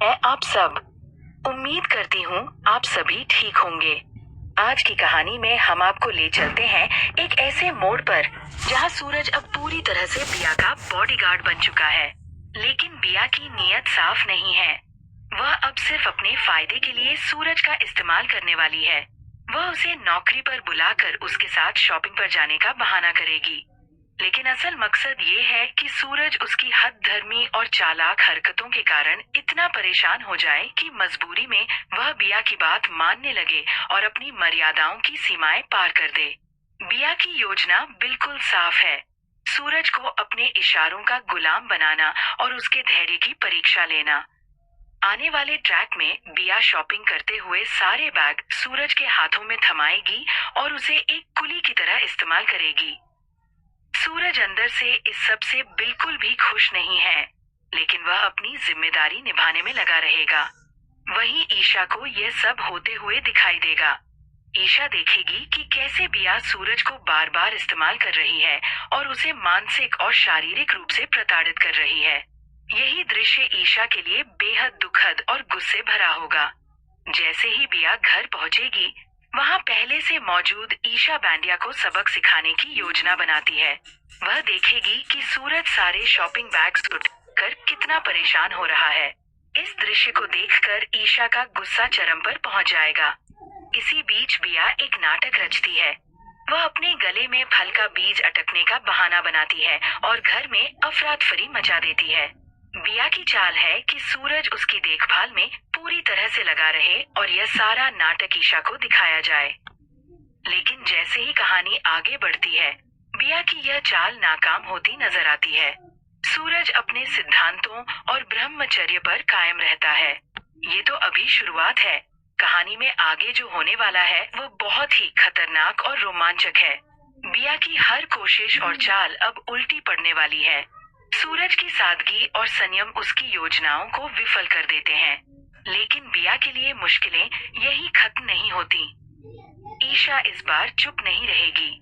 मैं आप सब। उम्मीद करती हूँ आप सभी ठीक होंगे। आज की कहानी में हम आपको ले चलते हैं एक ऐसे मोड़ पर जहाँ सूरज अब पूरी तरह से बिया का बॉडीगार्ड बन चुका है। लेकिन बिया की नीयत साफ नहीं है। वह अब सिर्फ अपने फायदे के लिए सूरज का इस्तेमाल करने वाली है। वह उसे नौकरी पर बुलाकर उसके साथ शॉपिंग पर जाने का बहाना करेगी। लेकिन असल मकसद ये है कि सूरज उसकी हद धर्मी और चालाक हरकतों के कारण इतना परेशान हो जाए कि मजबूरी में वह बिया की बात मानने लगे और अपनी मर्यादाओं की सीमाएं पार कर दे। बिया की योजना बिल्कुल साफ है। सूरज को अपने इशारों का गुलाम बनाना और उसके धैर्य की परीक्षा लेना। आने वाले ट्रैक में बिया शॉपिंग करते हुए सारे बैग सूरज के हाथों में थमाएगी और उसे एक कुली की तरह इस्तेमाल करेगी। सूरज अंदर से इस सब से बिल्कुल भी खुश नहीं है, लेकिन वह अपनी जिम्मेदारी निभाने में लगा रहेगा। वहीं ईशा को यह सब होते हुए दिखाई देगा। ईशा देखेगी कि कैसे बिया सूरज को बार बार इस्तेमाल कर रही है और उसे मानसिक और शारीरिक रूप से प्रताड़ित कर रही है। यही दृश्य ईशा के लिए बेहद दुखद और गुस्से भरा होगा। जैसे ही बिया घर पहुंचेगी, वहाँ पहले से मौजूद ईशा बैंडिया को सबक सिखाने की योजना बनाती है। वह देखेगी कि सूरज सारे शॉपिंग बैग्स उठाकर कितना परेशान हो रहा है। इस दृश्य को देखकर ईशा का गुस्सा चरम पर पहुंच जाएगा। इसी बीच बिया एक नाटक रचती है। वह अपने गले में फल का बीज अटकने का बहाना बनाती है और घर में अफरा-तफरी मचा देती है। बिया की चाल है कि सूरज उसकी देखभाल में पूरी तरह से लगा रहे और यह सारा नाटक ईशा को दिखाया जाए। लेकिन जैसे ही कहानी आगे बढ़ती है, बिया की यह चाल नाकाम होती नजर आती है। सूरज अपने सिद्धांतों और ब्रह्मचर्य पर कायम रहता है। ये तो अभी शुरुआत है। कहानी में आगे जो होने वाला है वो बहुत ही खतरनाक और रोमांचक है। बिया की हर कोशिश और चाल अब उल्टी पड़ने वाली है। सूरज की सादगी और संयम उसकी योजनाओं को विफल कर देते हैं। लेकिन बिया के लिए मुश्किलें यही खत्म नहीं होती। ईशा इस बार चुप नहीं रहेगी।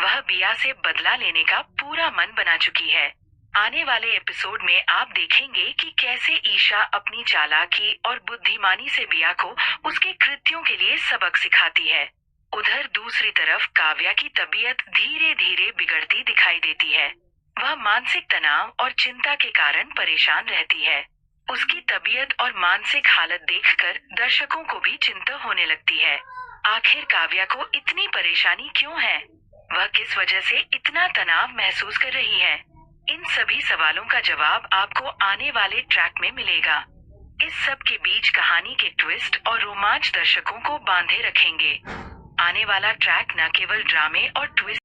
वह बिया से बदला लेने का पूरा मन बना चुकी है। आने वाले एपिसोड में आप देखेंगे कि कैसे ईशा अपनी चालाकी और बुद्धिमानी से बिया को उसके कृत्यों के लिए सबक सिखाती है। उधर दूसरी तरफ काव्या की तबीयत धीरे धीरे बिगड़ती दिखाई देती है। वह मानसिक तनाव और चिंता के कारण परेशान रहती है। उसकी तबीयत और मानसिक हालत देखकर दर्शकों को भी चिंता होने लगती है। आखिर काव्या को इतनी परेशानी क्यों है? वह किस वजह से इतना तनाव महसूस कर रही है? इन सभी सवालों का जवाब आपको आने वाले ट्रैक में मिलेगा। इस सब के बीच कहानी के ट्विस्ट और रोमांच दर्शकों को बांधे रखेंगे। आने वाला ट्रैक न केवल ड्रामे और ट्विस्ट